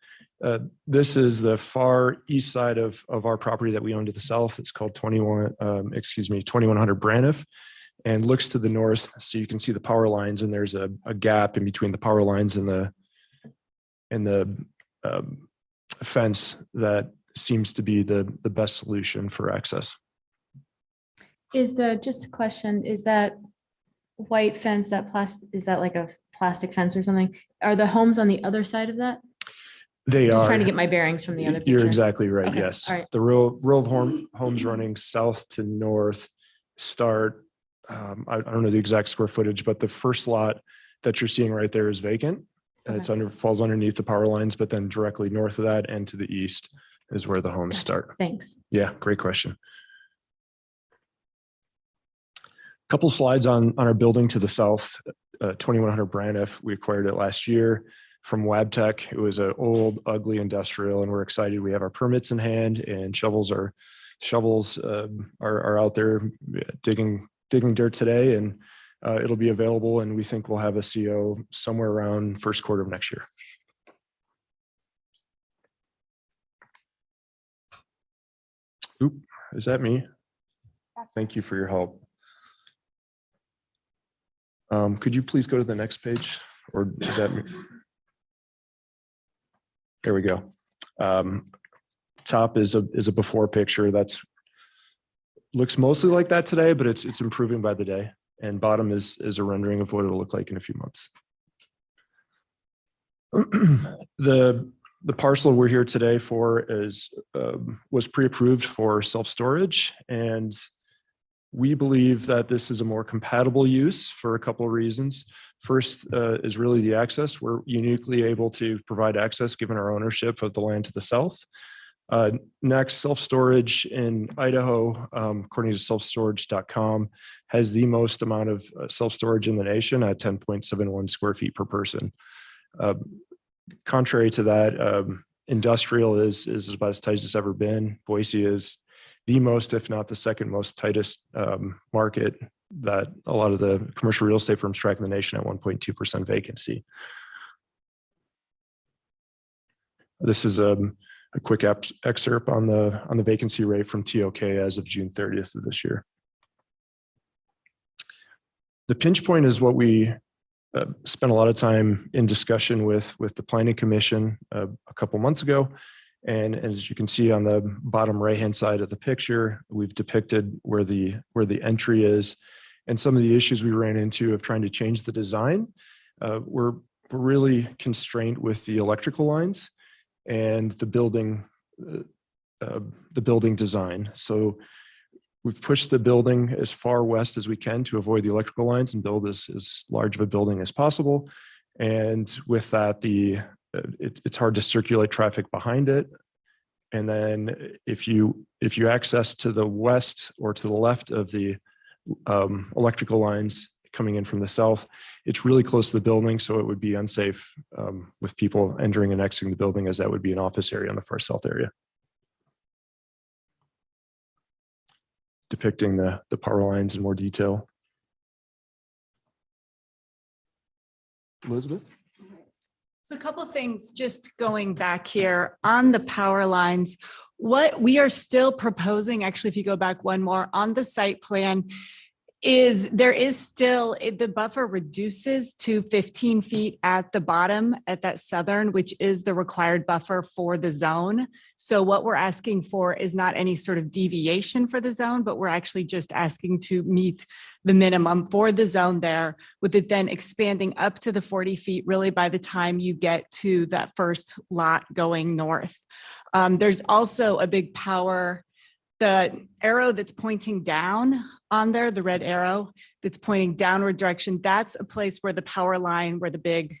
This is the far east side of our property that we own to the south. It's called 2100 Braniff, and looks to the north. So you can see the power lines, and there's a gap in between the power lines and the fence that seems to be the best solution for access. Just a question, is that white fence, is that like a plastic fence or something? Are the homes on the other side of that? They Just are. trying to get my bearings from the other picture. You're exactly right. Okay, Yes. all right. The row of homes running south to north start. I don't know the exact square footage, but the first lot that you're seeing right there is vacant. Okay. It falls underneath the power lines, but then directly north of that and to the east is where the homes start. Thanks. Yeah, great question. Couple slides on our building to the south, 2100 Braniff. We acquired it last year from Wabtec. It was an old, ugly industrial, and we're excited. We have our permits in hand, and shovels are out there digging dirt today, and it'll be available. And we think we'll have a CO somewhere around first quarter of next year. Oop, is that me? Thank you for your help. Could you please go to the next page, or is that me? There we go. Top is a before picture. Looks mostly like that today, but it's improving by the day. And bottom is a rendering of what it'll look like in a few months. The parcel we're here today for was pre-approved for self-storage, and we believe that this is a more compatible use for a couple of reasons. First is really the access. We're uniquely able to provide access given our ownership of the land to the south. Next, self-storage in Idaho, according to selfstorage.com, has the most amount of self-storage in the nation at 10.71 square feet per person. Contrary to that, industrial is about as tight as it's ever been. Boise is the most, if not the second most tightest market that a lot of the commercial real estate firms track in the nation at 1.2% vacancy. This is a quick excerpt on the vacancy rate from TOK as of June 30th of this year. The pinch point is what we spent a lot of time in discussion with the Planning Commission a couple months ago. And as you can see on the bottom right-hand side of the picture, we've depicted where the entry is and some of the issues we ran into of trying to change the design. We're really constrained with the electrical lines and the building design. So we've pushed the building as far west as we can to avoid the electrical lines and build as large of a building as possible. And with that, it's hard to circulate traffic behind it. And then if you access to the west or to the left of the electrical lines coming in from the south, it's really close to the building. So it would be unsafe with people entering and exiting the building, as that would be an office area on the far south area. Depicting the power lines in more detail. Elizabeth? So a couple of things, just going back here on the power lines. What we are still proposing, actually, if you go back one more on the site plan, is there is still, the buffer reduces to 15 feet at the bottom at that southern, which is the required buffer for the zone. So what we're asking for is not any sort of deviation for the zone, but we're actually just asking to meet the minimum for the zone there, with it then expanding up to the 40 feet really by the time you get to that first lot going north. There's also a big power, the arrow that's pointing down on there, the red arrow that's pointing downward direction, that's a place where the power line, where the big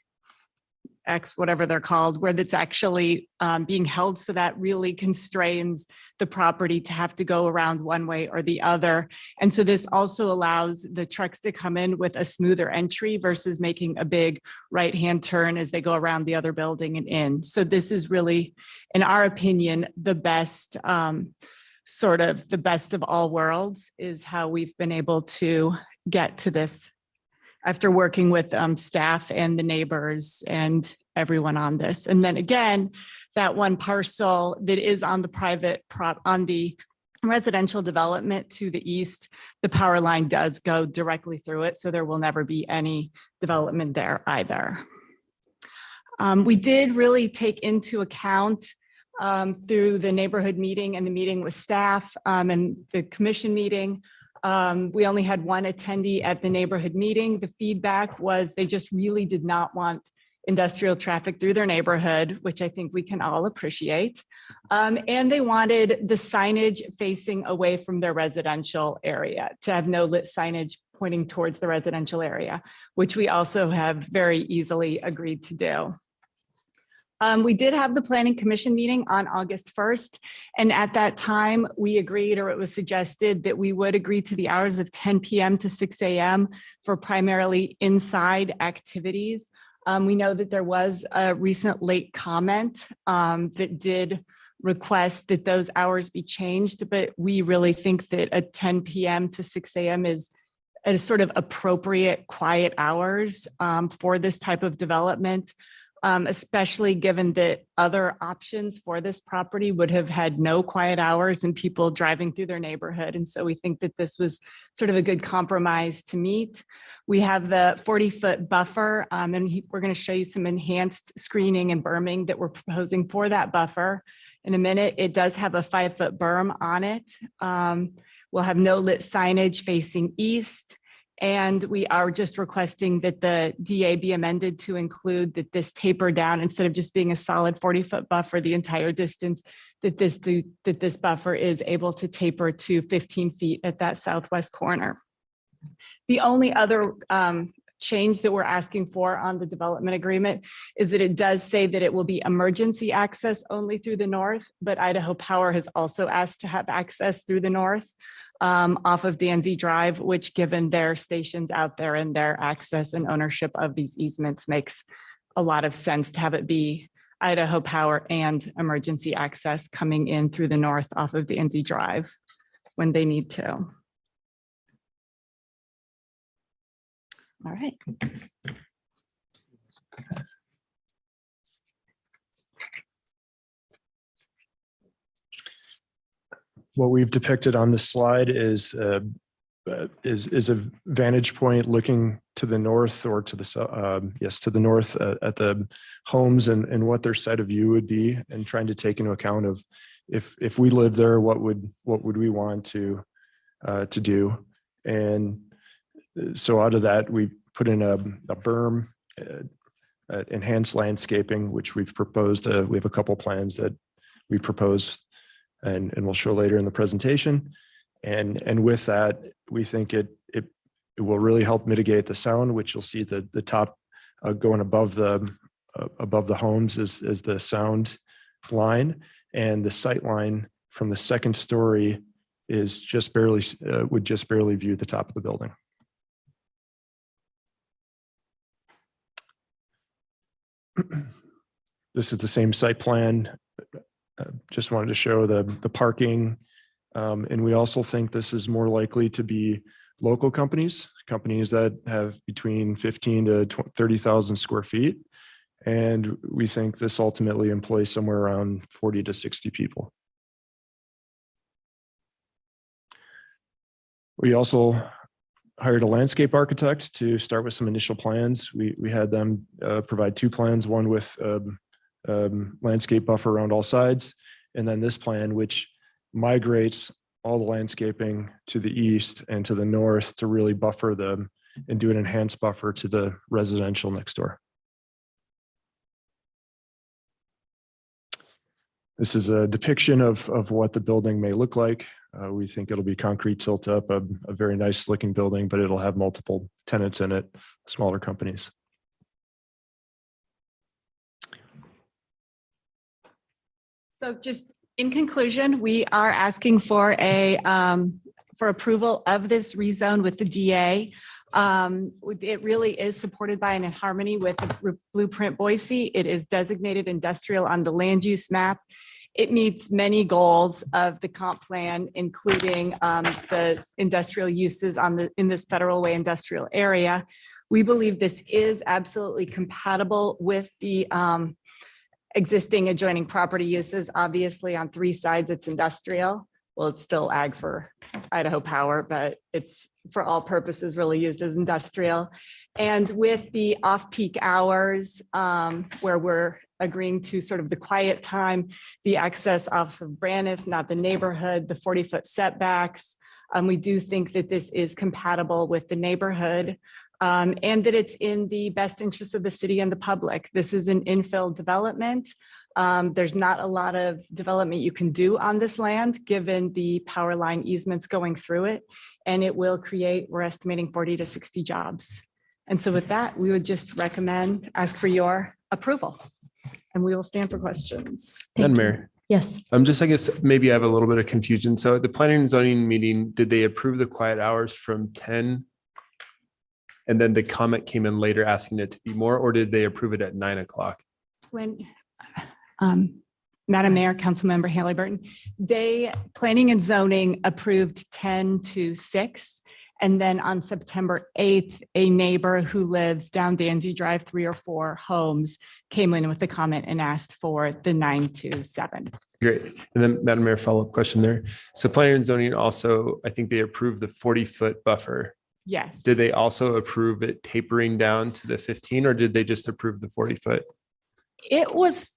X, whatever they're called, where that's actually being held. So that really constrains the property to have to go around one way or the other. And so this also allows the trucks to come in with a smoother entry versus making a big right-hand turn as they go around the other building and in. So this is really, in our opinion, the best, sort of the best of all worlds is how we've been able to get to this after working with staff and the neighbors and everyone on this. And then again, that one parcel that is on the private on the residential development to the east, the power line does go directly through it. So there will never be any development there either. We did really take into account through the neighborhood meeting and the meeting with staff and the commission meeting. We only had one attendee at the neighborhood meeting. The feedback was they just really did not want industrial traffic through their neighborhood, which I think we can all appreciate. And they wanted the signage facing away from their residential area, to have no lit signage pointing towards the residential area, which we also have very easily agreed to do. We did have the planning commission meeting on August 1st. And at that time, we agreed, or it was suggested, that we would agree to the hours of 10 p.m. to 6 a.m. for primarily inside activities. We know that there was a recent late comment that did request that those hours be changed, but we really think that a 10 p.m. to 6 a.m. is a sort of appropriate quiet hours for this type of development. Especially given that other options for this property would have had no quiet hours and people driving through their neighborhood. And so we think that this was sort of a good compromise to meet. We have the 40-foot buffer, and we're going to show you some enhanced screening and berming that we're proposing for that buffer in a minute. It does have a 5-foot berm on it. We'll have no lit signage facing east. And we are just requesting that the DA be amended to include that this taper down, instead of just being a solid 40-foot buffer the entire distance, that this buffer is able to taper to 15 feet at that southwest corner. The only other change that we're asking for on the development agreement is that it does say that it will be emergency access only through the north, but Idaho Power has also asked to have access through the north. Off of Danzy Drive, which, given their stations out there and their access and ownership of these easements, makes a lot of sense to have it be Idaho Power and emergency access coming in through the north off of Danzy Drive when they need to. All right. What we've depicted on this slide is a vantage point looking to the north, or to the to the north at the homes and what their side of view would be, and trying to take into account of if we live there, what would we want to do. And so out of that, we put in a berm, enhanced landscaping, which we've proposed. We have a couple plans that we propose and we'll show later in the presentation. And with that, we think it will really help mitigate the sound, which you'll see the top going above the homes is the sound line, and the sight line from the second story is just barely would just barely view the top of the building. This is the same site plan. Just wanted to show the parking. And we also think this is more likely to be local companies that have between 15 to 30,000 square feet. And we think this ultimately employs somewhere around 40 to 60 people. We also hired a landscape architect to start with some initial plans. We had them provide 2 plans, one with landscape buffer around all sides, and then this plan, which migrates all the landscaping to the east and to the north to really buffer them and do an enhanced buffer to the residential next door. This is a depiction of what the building may look like. We think it'll be concrete tilt up, a very nice looking building, but it'll have multiple tenants in it, smaller companies. So just in conclusion, we are asking for for approval of this rezone with the DA. It really is supported by and in harmony with the Blueprint Boise. It is designated industrial on the land use map. It meets many goals of the comp plan, including the industrial uses in this Federal Way industrial area. We believe this is absolutely compatible with the existing adjoining property uses. Obviously, on 3 sides, it's industrial. Well, it's still ag for Idaho Power, but it's for all purposes really used as industrial. And with the off-peak hours where we're agreeing to sort of the quiet time, the access off of Braniff, not the neighborhood, the 40-foot setbacks, we do think that this is compatible with the neighborhood and that it's in the best interest of the city and the public. This is an infill development. There's not a lot of development you can do on this land, given the power line easements going through it, and it will create, we're estimating 40 to 60 jobs. And so with that, we would just ask for your approval, and we will stand for questions. Madam Mayor. Yes. I guess maybe I have a little bit of confusion. So at the planning and zoning meeting, did they approve the quiet hours from 10? And then the comment came in later asking it to be more, or did they approve it at 9 o'clock? Madam Mayor, Councilmember Haley Burton, planning and zoning approved 10 to 6. And then on September 8th, a neighbor who lives down Danzy Drive, 3 or 4 homes, came in with a comment and asked for the 9 to 7. Great. And then Madam Mayor, follow-up question there. So planning and zoning also, I think they approved the 40-foot buffer. Yes. Did they also approve it tapering down to the 15, or did they just approve the 40-foot? It was,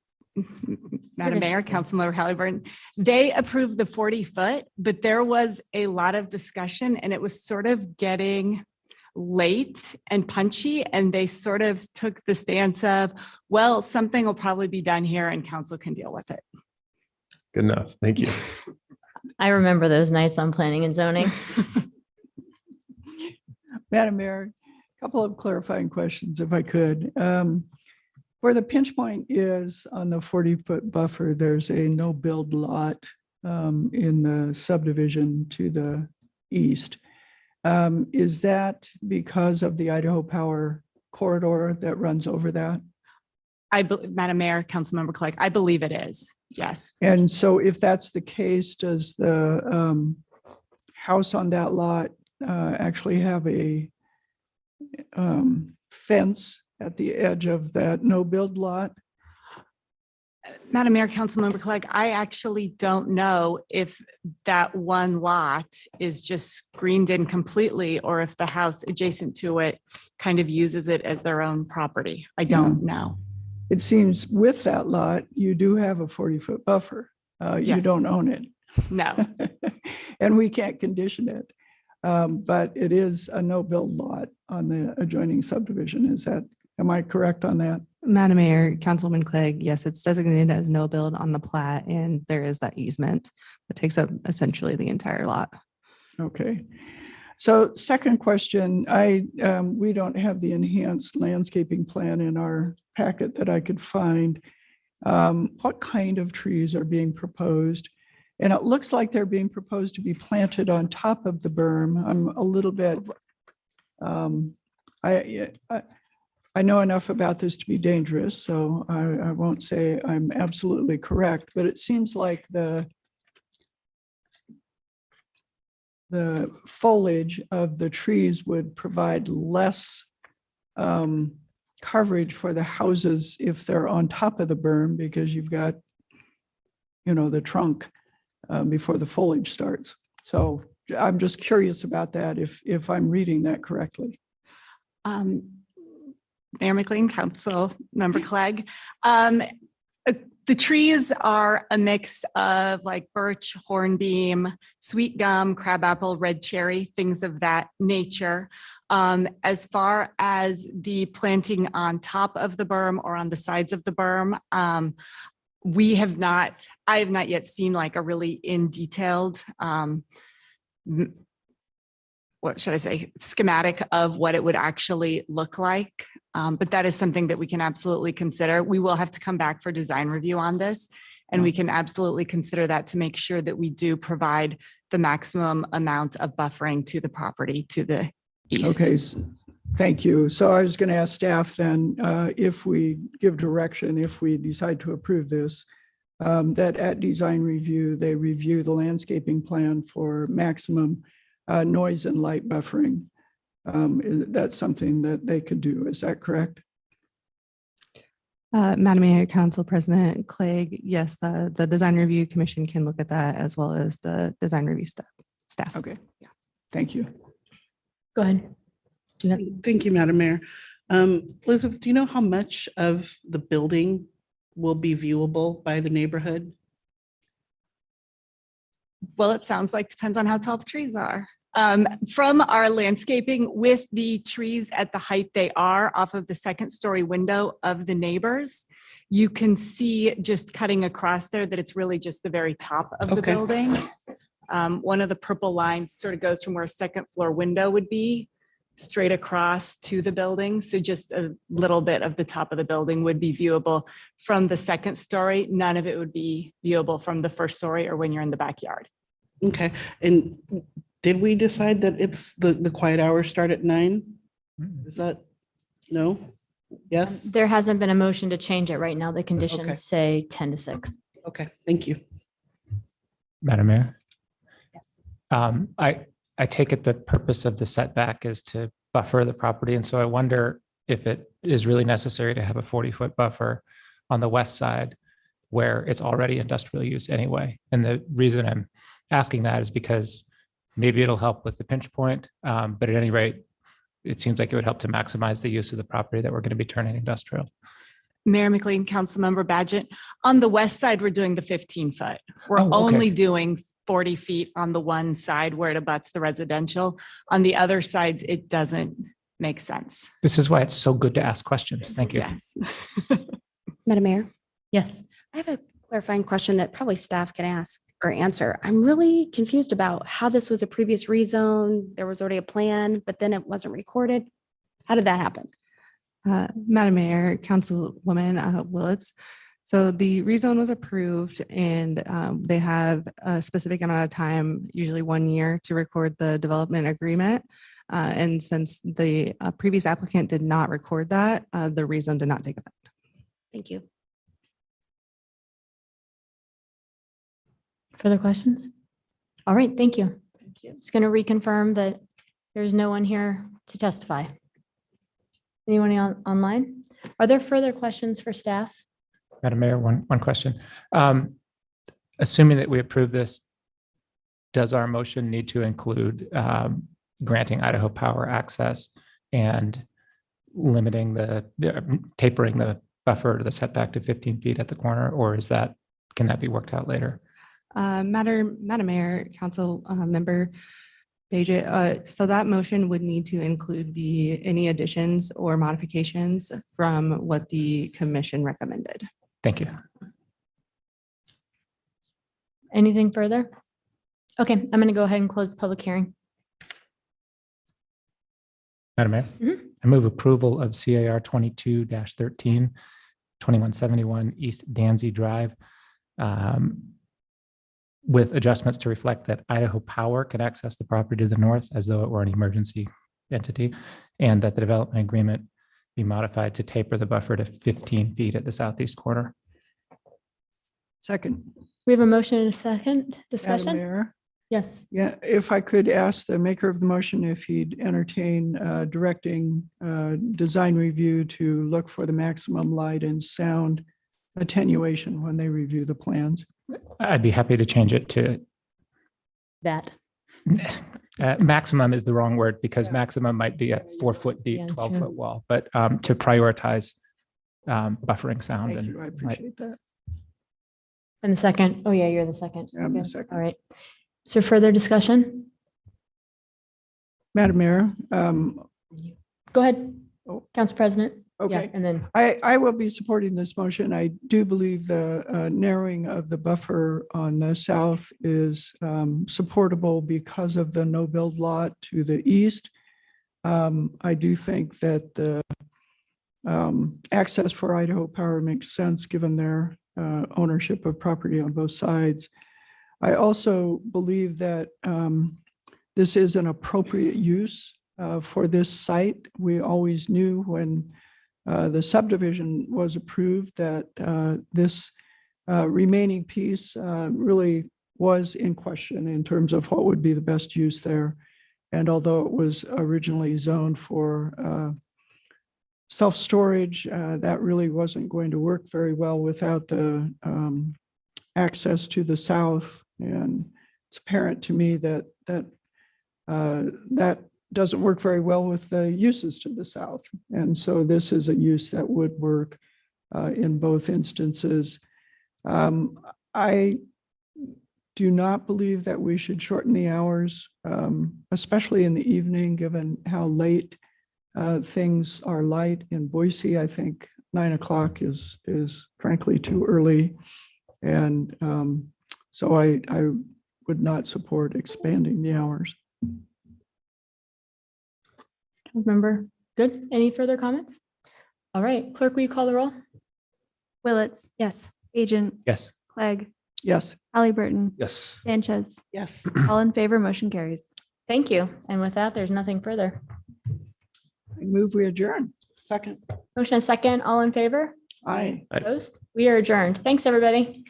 Madam Mayor, Councilmember Halliburton, they approved the 40-foot, but there was a lot of discussion and it was sort of getting late and punchy, and they sort of took the stance of, well, something will probably be done here and council can deal with it. Good enough. Thank you. I remember those nights on planning and zoning. Madam Mayor, a couple of clarifying questions, if I could. Where the pinch point is on the 40-foot buffer, there's a no build lot in the subdivision to the east. Is that because of the Idaho Power corridor that runs over that? Madam Mayor, Councilmember Clegg, I believe it is. Yes. And so if that's the case, does the house on that lot actually have a fence at the edge of that no build lot? Madam Mayor, Councilmember Clegg, I actually don't know if that one lot is just screened in completely or if the house adjacent to it kind of uses it as their own property. I don't know. It seems with that lot, you do have a 40-foot buffer. You Yes. don't own it. No. And we can't condition it. But it is a no build lot on the adjoining subdivision. Am I correct on that? Madam Mayor, Councilwoman Clegg, yes, it's designated as no build on the plat, and there is that easement that takes up essentially the entire lot. Okay. So second question, we don't have the enhanced landscaping plan in our packet that I could find. What kind of trees are being proposed? And it looks like they're being proposed to be planted on top of the berm. I'm a little bit, I know enough about this to be dangerous, so I won't say I'm absolutely correct, but it seems like the foliage of the trees would provide less coverage for the houses if they're on top of the berm, because you've got, the trunk before the foliage starts. So I'm just curious about that, if I'm reading that correctly. Mayor McLean, Council Member Clegg. The trees are a mix of like birch, hornbeam, sweet gum, crabapple, red cherry, things of that nature. As far as the planting on top of the berm or on the sides of the berm, I have not yet seen like a really in detailed, what should I say, schematic of what it would actually look like. But that is something that we can absolutely consider. We will have to come back for design review on this, and we can absolutely consider that to make sure that we do provide the maximum amount of buffering to the property to the east. Okay, thank you. So I was going to ask staff then, if we give direction, if we decide to approve this, that at design review, they review the landscaping plan for maximum noise and light buffering. That's something that they could do. Is that correct? Madam Mayor, Council President Clegg, yes, the Design Review Commission can look at that as well as the design review staff. Okay. Yeah. Thank you. Go ahead. Do you have? Thank you, Madam Mayor. Elizabeth, do you know how much of the building will be viewable by the neighborhood? Well, it sounds like depends on how tall the trees are. From our landscaping, with the trees at the height they are off of the second story window of the neighbors, you can see just cutting across there that it's really just the very top of the Okay. building. One of the purple lines sort of goes from where a second floor window would be straight across to the building. So just a little bit of the top of the building would be viewable from the second story. None of it would be viewable from the first story or when you're in the backyard. Okay. And did we decide that it's the quiet hours start at 9? Is that, no? Yes? There hasn't been a motion to change it right now. The Okay. conditions say 10 to 6. Okay, thank you. Madam Mayor, Yes. I take it the purpose of the setback is to buffer the property. And so I wonder if it is really necessary to have a 40-foot buffer on the west side where it's already industrial use anyway. And the reason I'm asking that is because maybe it'll help with the pinch point, but at any rate, it seems like it would help to maximize the use of the property that we're going to be turning industrial. Mayor McLean, Councilmember Badgett, on the west side, we're doing the 15-foot. We're Oh, okay. only doing 40 feet on the one side where it abuts the residential. On the other sides, it doesn't make sense. This is why it's so good to ask questions. Thank you. Yes. Madam Mayor, Yes. I have a clarifying question that probably staff can ask or answer. I'm really confused about how this was a previous rezone. There was already a plan, but then it wasn't recorded. How did that happen? Madam Mayor, Councilwoman Willetts. So the rezone was approved and they have a specific amount of time, usually 1 year, to record the development agreement. And since the previous applicant did not record that, the rezone did not take effect. Thank you. Further questions? All right, thank you. Thank you. Just going to reconfirm that there's no one here to testify. Anyone online? Are there further questions for staff? Madam Mayor, one question. Assuming that we approve this, does our motion need to include granting Idaho Power access and limiting tapering the buffer to the setback to 15 feet at the corner, or can that be worked out later? Madam Mayor, Council Member Badgett, so that motion would need to include any additions or modifications from what the commission recommended. Thank you. Anything further? Okay, I'm going to go ahead and close the public hearing. Madam Mayor, I move approval of CAR 22-13, 2171 East Danzy Drive, with adjustments to reflect that Idaho Power can access the property to the north as though it were an emergency entity, and that the development agreement be modified to taper the buffer to 15 feet at the southeast corner. Second. We have a motion and a second Madam discussion. Mayor, Yes. Yeah, if I could ask the maker of the motion if he'd entertain directing design review to look for the maximum light and sound attenuation when they review the plans. I'd be happy to change it to That. maximum is the wrong word because Yeah. maximum might be a 4-foot deep, Yeah, 12-foot wall, but to prioritize buffering sound. Thank and you, I light. appreciate that. And the second, oh yeah, you're the second. Yeah, I'm the Good. second. All right. Is there further discussion? Madam Mayor, Go ahead, Oh. Council President. Yeah, okay. and then, I will be supporting this motion. I do believe the narrowing of the buffer on the south is supportable because of the no-build lot to the east. I do think that the access for Idaho Power makes sense given their ownership of property on both sides. I also believe that this is an appropriate use for this site. We always knew when the subdivision was approved that this remaining piece really was in question in terms of what would be the best use there. And although it was originally zoned for self-storage, that really wasn't going to work very well without the access to the south. And it's apparent to me that that doesn't work very well with the uses to the south. And so this is a use that would work in both instances. I do not believe that we should shorten the hours, especially in the evening, given how late things are light in Boise. I think 9 o'clock is frankly too early. And so I would not support expanding the hours. Member, good. Any further comments? All right, clerk, will you call the roll? Willetts, Yes. Agent, Yes. Clegg, Yes. Halliburton, Yes. Sanchez, Yes. all in favor, motion carries. Thank you. And with that, there's nothing further. I move we adjourn. Second. Motion and second, all in favor? Aye. Aye. Opposed? We are adjourned. Thanks, everybody.